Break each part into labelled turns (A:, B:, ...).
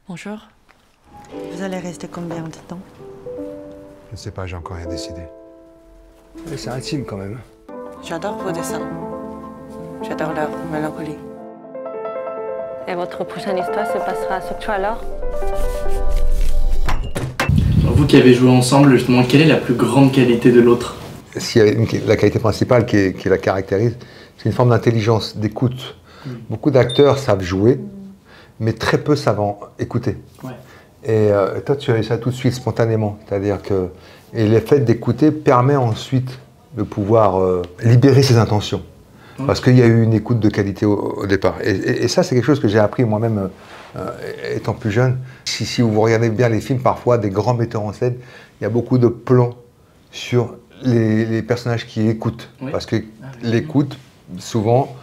A: Bonjour. Vous allez rester combien de temps?
B: Je ne sais pas, j'ai encore rien décidé. Mais c'est intime quand même.
A: J'adore vos dessins. J'adore leur mélancolie.
C: Et votre prochaine histoire se passera à Sokcho alors?
D: Vous qui avez joué ensemble, justement, quelle est la plus grande qualité de l'autre?
B: S'il y a la qualité principale qui la caractérise, c'est une forme d'intelligence, d'écoute. Beaucoup d'acteurs savent jouer, mais très peu savent écouter.
D: Ouais.
B: Et toi, tu as eu ça tout de suite, spontanément. C'est-à-dire que le fait d'écouter permet ensuite de pouvoir libérer ses intentions. Ouais. Parce qu'il y a eu une écoute de qualité au départ. Et ça, c'est quelque chose que j'ai appris moi-même étant plus jeune. Si vous regardez bien les films, parfois, des grands metteurs en scène, il y a beaucoup de plans sur les personnages qui écoutent. Oui. Parce que l'écoute, souvent,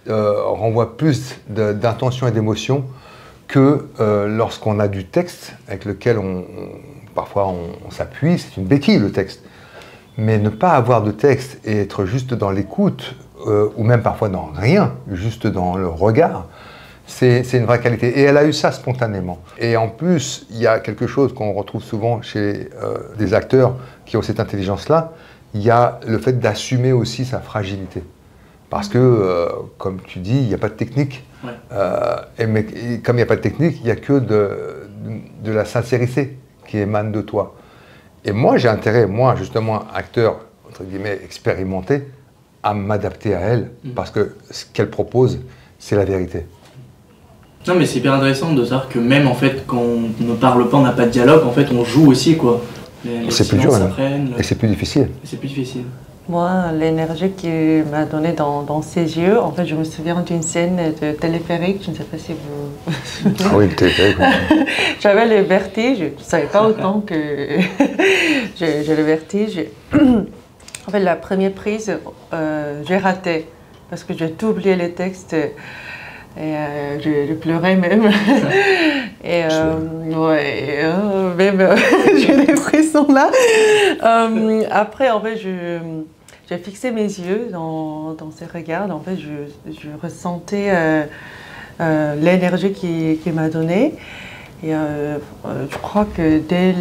B: renvoie plus d'intention et d'émotion que lorsqu'on a du texte avec lequel parfois on s'appuie. C'est une béquille, le texte. Mais ne pas avoir de texte et être juste dans l'écoute, ou même parfois dans rien, juste dans le regard, c'est une vraie qualité. Et elle a eu ça spontanément. Et en plus, il y a quelque chose qu'on retrouve souvent chez des acteurs qui ont cette intelligence-là, il y a le fait d'assumer aussi sa fragilité. Parce que, comme tu dis, il n'y a pas de technique. Ouais. Mais comme il n'y a pas de technique, il n'y a que de la sincérité qui émane de toi. Et moi, j'ai intérêt, moi, justement, acteur, entre guillemets, expérimenté, à m'adapter à elle, parce que ce qu'elle propose, c'est la vérité.
D: Non, mais c'est hyper intéressant de savoir que même, en fait, quand on ne parle pas, on n'a pas de dialogue, en fait, on joue aussi, quoi.
B: C'est plus dur, et c'est plus difficile.
D: C'est plus difficile.
A: Moi, l'énergie qu'il m'a donnée dans ses yeux, en fait, je me souviens d'une scène de téléphérique, je ne sais pas si vous...
B: Ah oui, le téléphérique.
A: J'avais le vertige, je ne savais pas autant que j'ai le vertige. En fait, la première prise, j'ai raté, parce que j'ai tout oublié les textes, et je pleurais même. Et ouais, même j'ai des frissons là. Après, en fait, j'ai fixé mes yeux dans ses regards. En fait, je ressentais l'énergie qu'il m'a donnée. Et je crois que dès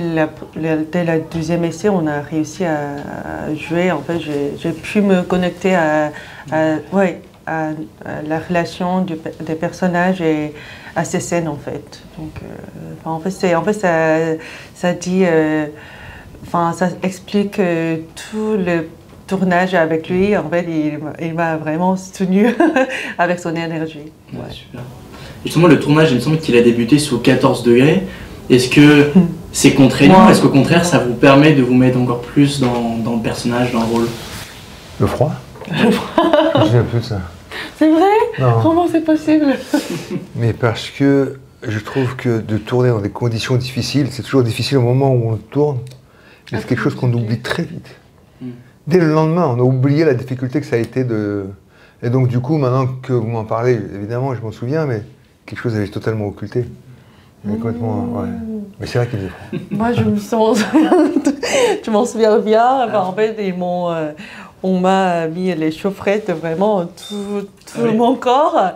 A: la deuxième essai, on a réussi à jouer. En fait, j'ai pu me connecter à la relation des personnages et à ces scènes, en fait. Donc, en fait, ça dit, ça explique tout le tournage avec lui. En fait, il m'a vraiment soutenu avec son énergie.
D: Ouais, super. Justement, le tournage, il me semble qu'il a débuté sous 14 degrés. Est-ce que c'est contraignant? Est-ce qu'au contraire, ça vous permet de vous mettre encore plus dans le personnage, dans le rôle?
B: Le froid? Le froid. Je me souviens plus de ça.
A: C'est vrai?
B: Non.
A: Comment c'est possible?
B: Mais parce que je trouve que de tourner dans des conditions difficiles, c'est toujours difficile au moment où on tourne. Mais c'est quelque chose qu'on oublie très vite. Dès le lendemain, on a oublié la difficulté que ça a été de... Et donc du coup, maintenant que vous m'en parlez, évidemment, je m'en souviens, mais quelque chose avait totalement occulté. Complètement, ouais. Mais c'est vrai qu'il est froid.
A: Moi, je m'en souviens bien. Enfin, en fait, on m'a mis les chaufferettes vraiment tout mon corps.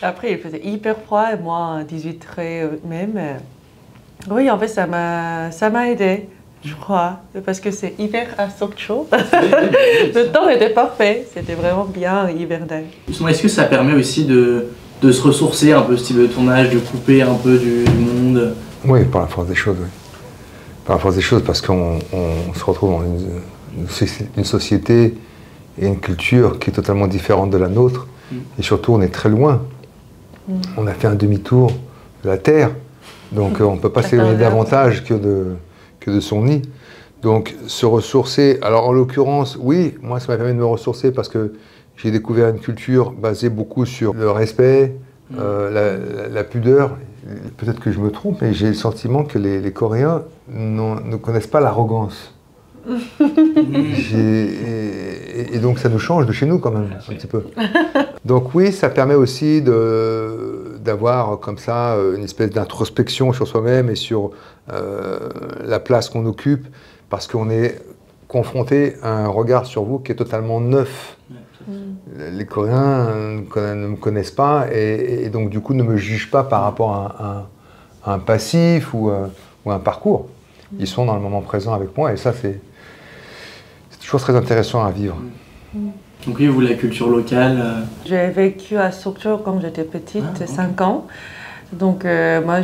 A: Après, il faisait hyper froid, et moi, 18 degrés même. Oui, en fait, ça m'a aidé, je crois, parce que c'est hyper à Sokcho. Le temps était parfait, c'était vraiment bien hivernal.
D: Justement, est-ce que ça permet aussi de se ressourcer un peu, ce type de tournage, de couper un peu du monde?
B: Oui, par la force des choses, oui. Par la force des choses, parce qu'on se retrouve dans une société et une culture qui est totalement différente de la nôtre. Et surtout, on est très loin. On a fait un demi-tour de la Terre, donc on ne peut pas s'éloigner davantage que de son nid. Donc, se ressourcer, alors en l'occurrence, oui, moi ça m'a permis de me ressourcer parce que j'ai découvert une culture basée beaucoup sur le respect, la pudeur. Peut-être que je me trompe, mais j'ai le sentiment que les Coréens ne connaissent pas l'arrogance. Et donc ça nous change de chez nous quand même, un petit peu. Donc oui, ça permet aussi d'avoir comme ça une espèce d'introspection sur soi-même et sur la place qu'on occupe, parce qu'on est confronté à un regard sur vous qui est totalement neuf. Les Coréens ne me connaissent pas et donc du coup ne me jugent pas par rapport à un passif ou un parcours. Ils sont dans le moment présent avec moi et ça, c'est toujours très intéressant à vivre.
D: Donc oui, vous, la culture locale...
A: J'ai vécu à Sokcho quand j'étais petite, 5 ans. Donc moi,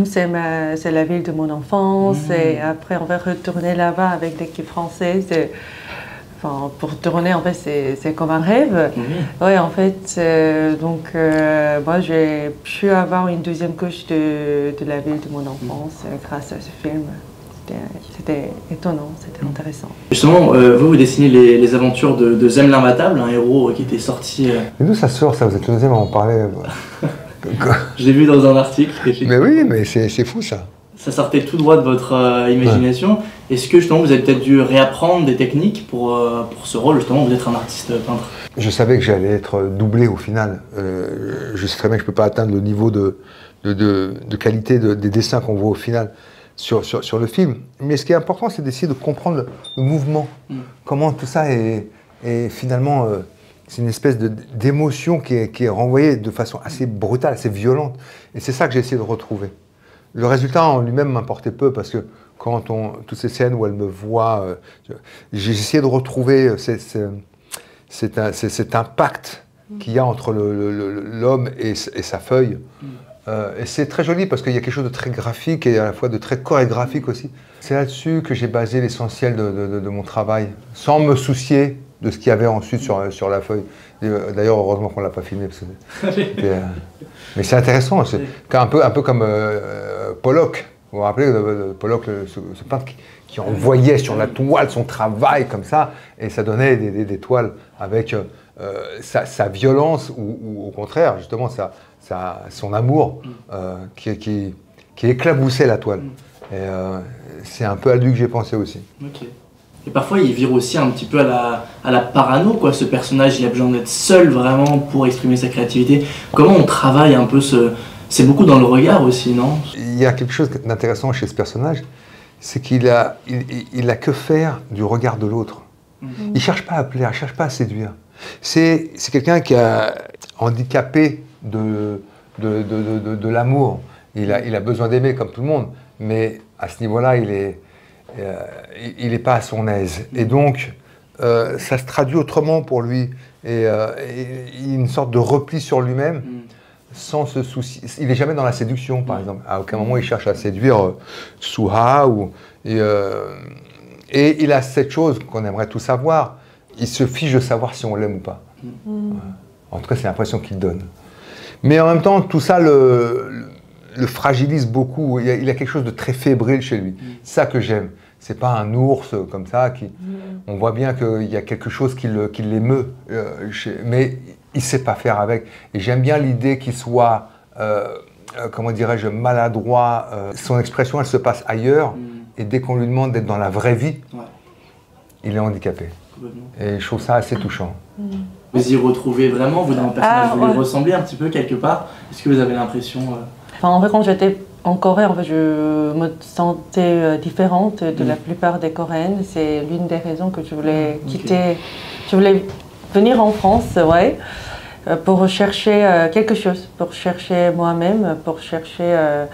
A: c'est la ville de mon enfance et après on va retourner là-bas avec l'équipe française. Enfin, pour tourner, en fait, c'est comme un rêve. Ouais, en fait, moi, j'ai pu avoir une deuxième couche de la ville de mon enfance grâce à ce film. C'était étonnant, c'était intéressant.
D: Justement, vous dessinez les aventures de Zem l'Imbattable, un héros qui était sorti...
B: Mais d'où ça sort, ça? Vous êtes le deuxième à en parler.
D: Je l'ai vu dans un article.
B: Mais oui, mais c'est fou, ça.
D: Ça sortait tout droit de votre imagination. Est-ce que justement vous avez peut-être dû réapprendre des techniques pour ce rôle, justement, vous êtes un artiste peintre?
B: Je savais que j'allais être doublé au final. Je sais très bien que je ne peux pas atteindre le niveau de qualité des dessins qu'on voit au final sur le film. Mais ce qui est important, c'est d'essayer de comprendre le mouvement. Comment tout ça est finalement... c'est une espèce d'émotion qui est renvoyée de façon assez brutale, assez violente. Et c'est ça que j'ai essayé de retrouver. Le résultat en lui-même m'importait peu parce que quand toutes ces scènes où elle me voit, j'ai essayé de retrouver cet impact qu'il y a entre l'homme et sa feuille. Et c'est très joli parce qu'il y a quelque chose de très graphique et à la fois de très chorégraphique aussi. C'est là-dessus que j'ai basé l'essentiel de mon travail, sans me soucier de ce qu'il y avait ensuite sur la feuille. D'ailleurs, heureusement qu'on ne l'a pas filmé. Parce que mais c'est intéressant, c'est un peu comme Pollock. Vous vous rappelez de Pollock, ce peintre qui envoyait sur la toile son travail comme ça, et ça donnait des toiles avec sa violence ou au contraire, justement, son amour qui éclaboussait la toile. Et c'est un peu à lui que j'ai pensé aussi.
D: Okay. Et parfois, il vire aussi un petit peu à la parano, quoi. Ce personnage, il a besoin d'être seul vraiment pour exprimer sa créativité. Comment on travaille un peu C'est beaucoup dans le regard aussi, non?
B: Il y a quelque chose d'intéressant chez ce personnage, c'est qu'il a que faire du regard de l'autre. Il ne cherche pas à plaire, il ne cherche pas à séduire. C'est quelqu'un qui est handicapé de l'amour. Il a besoin d'aimer comme tout le monde, mais à ce niveau-là, il n'est pas à son aise. Et donc, ça se traduit autrement pour lui. Et une sorte de repli sur lui-même, sans se soucier. Il n'est jamais dans la séduction, par exemple. À aucun moment, il cherche à séduire Suha. Et il a cette chose qu'on aimerait tous savoir. Il se fiche de savoir si on l'aime ou pas. En tout cas, c'est l'impression qu'il donne. Mais en même temps, tout ça le fragilise beaucoup. Il a quelque chose de très fébrile chez lui. C'est ça que j'aime. C'est pas un ours comme ça. On voit bien qu'il y a quelque chose qui l'émeut. Mais il ne sait pas faire avec. Et j'aime bien l'idée qu'il soit, comment dirais-je, maladroit. Son expression, elle se passe ailleurs. Et dès qu'on lui demande d'être dans la vraie vie, il est handicapé. Et je trouve ça assez touchant.
D: Vous y retrouvez vraiment, vous, dans le personnage, vous lui ressemblez un petit peu quelque part? Est-ce que vous avez l'impression...
A: Enfin, en fait, quand j'étais en Corée, en fait, je me sentais différente de la plupart des Coréennes. C'est l'une des raisons que je voulais quitter. Je voulais venir en France, pour chercher quelque chose, pour chercher moi-même, pour chercher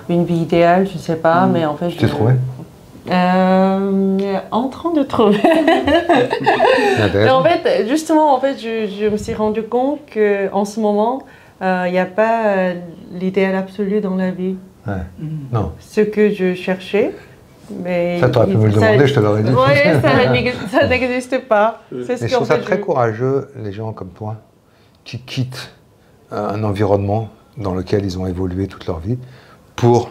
A: une vie idéale, je ne sais pas, mais en fait...
B: Tu t'es trouvé?
A: En train de trouver. Mais en fait, justement, en fait, je me suis rendu compte qu'en ce moment, il n'y a pas l'idéal absolu dans la vie.
B: Non.
A: Ce que je cherchais. Mais
B: ça, tu aurais pu me le demander, je te l'aurais dit.
A: Oui, ça n'existe pas.
B: Mais je trouve ça très courageux, les gens comme toi, qui quittent un environnement dans lequel ils ont évolué toute leur vie pour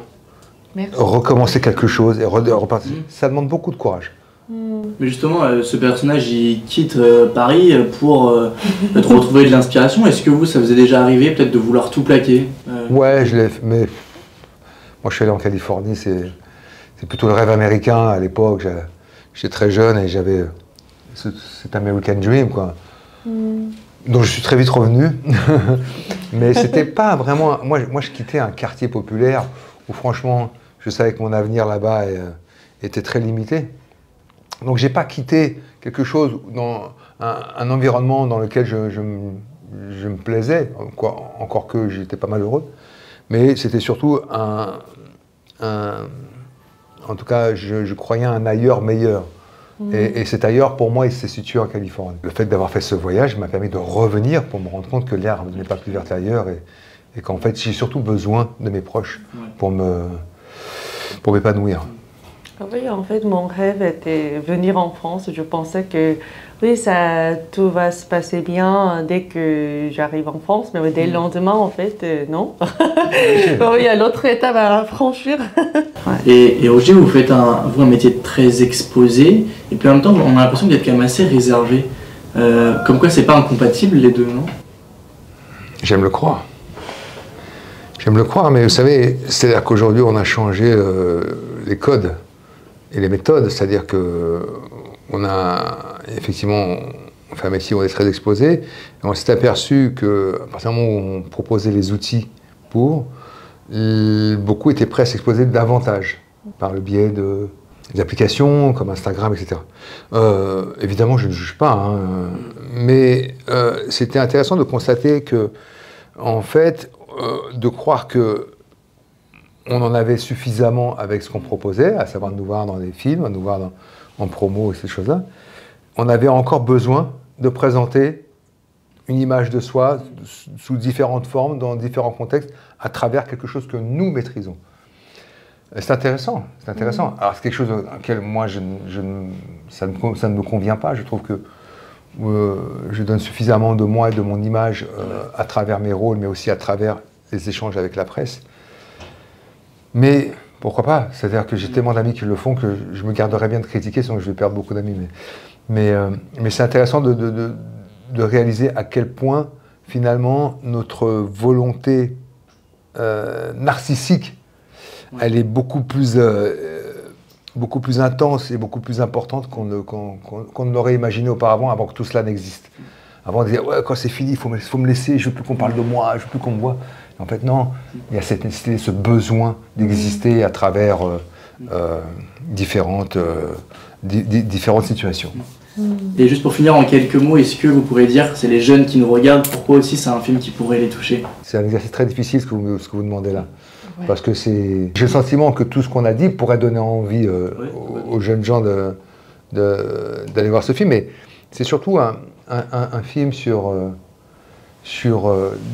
B: recommencer quelque chose et repartir. Ça demande beaucoup de courage.
D: Mais justement, ce personnage, il quitte Paris pour retrouver de l'inspiration. Est-ce que vous, ça vous est déjà arrivé peut-être de vouloir tout plaquer?
B: Ouais, je l'ai fait, mais moi je suis allé en Californie, c'est plutôt le rêve américain à l'époque. J'étais très jeune et j'avais cet American Dream, quoi. Donc je suis très vite revenu. Mais c'était pas vraiment... Moi, je quittais un quartier populaire où franchement, je savais que mon avenir là-bas était très limité. Donc j'ai pas quitté quelque chose, dans un environnement dans lequel je me plaisais, encore que j'étais pas malheureux. Mais c'était surtout en tout cas, je croyais un ailleurs meilleur. Et cet ailleurs, pour moi, il s'est situé en Californie. Le fait d'avoir fait ce voyage m'a permis de revenir pour me rendre compte que l'herbe n'est pas plus verte ailleurs et qu'en fait, j'ai surtout besoin de mes proches pour m'épanouir.
A: Oui, en fait, mon rêve était venir en France. Je pensais que oui, tout va se passer bien dès que j'arrive en France, mais dès le lendemain, en fait, non. Il y a l'autre étape à franchir.
D: Et Roger, vous faites un métier très exposé, et puis en même temps, on a l'impression d'être quand même assez réservé. Comme quoi, c'est pas incompatible les deux, non?
B: J'aime le croire. J'aime le croire, mais vous savez, c'est-à-dire qu'aujourd'hui, on a changé les codes et les méthodes, c'est-à-dire que on a effectivement on fait un métier où on est très exposé, et on s'est aperçu qu'à partir du moment où on proposait les outils pour, beaucoup étaient prêts à s'exposer davantage par le biais des applications comme Instagram, etc. Évidemment, je ne juge pas, hein, mais c'était intéressant de constater que, en fait, de croire que on en avait suffisamment avec ce qu'on proposait, à savoir de nous voir dans des films, de nous voir en promo et ces choses-là. On avait encore besoin de présenter une image de soi sous différentes formes, dans différents contextes, à travers quelque chose que nous maîtrisons. C'est intéressant, c'est intéressant. Alors c'est quelque chose auquel moi, ça ne me convient pas. Je trouve que je donne suffisamment de moi et de mon image à travers mes rôles, mais aussi à travers les échanges avec la presse. Mais pourquoi pas? C'est-à-dire que j'ai tellement d'amis qui le font que je me garderais bien de critiquer, sinon je vais perdre beaucoup d'amis. Mais c'est intéressant de réaliser à quel point, finalement, notre volonté narcissique, elle est beaucoup plus intense et beaucoup plus importante qu'on ne l'aurait imaginé auparavant, avant que tout cela n'existe. Avant, on disait, ouais, quand c'est fini, il faut me laisser, je veux plus qu'on parle de moi, je veux plus qu'on me voit. En fait, non, il y a cette nécessité, ce besoin d'exister à travers différentes situations.
D: Et juste pour finir en quelques mots, est-ce que vous pourrez dire, c'est les jeunes qui nous regardent, pourquoi aussi c'est un film qui pourrait les toucher? C'est
B: un exercice très difficile ce que vous demandez là. Ouais. Parce que j'ai le sentiment que tout ce qu'on a dit pourrait donner envie aux jeunes gens d'aller voir ce film. Mais c'est surtout un film sur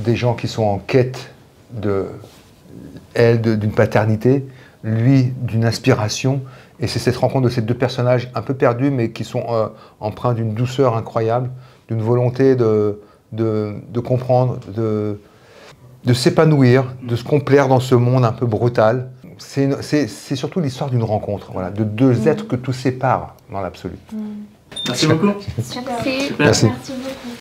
B: des gens qui sont en quête d'une paternité, lui d'une inspiration, et c'est cette rencontre de ces deux personnages un peu perdus, mais qui sont empreints d'une douceur incroyable, d'une volonté de comprendre, de s'épanouir, de se complaire dans ce monde un peu brutal. C'est surtout l'histoire d'une rencontre, voilà, de deux êtres que tout sépare dans l'absolu.
D: Merci beaucoup.
C: Merci.
B: Merci.
C: Merci beaucoup.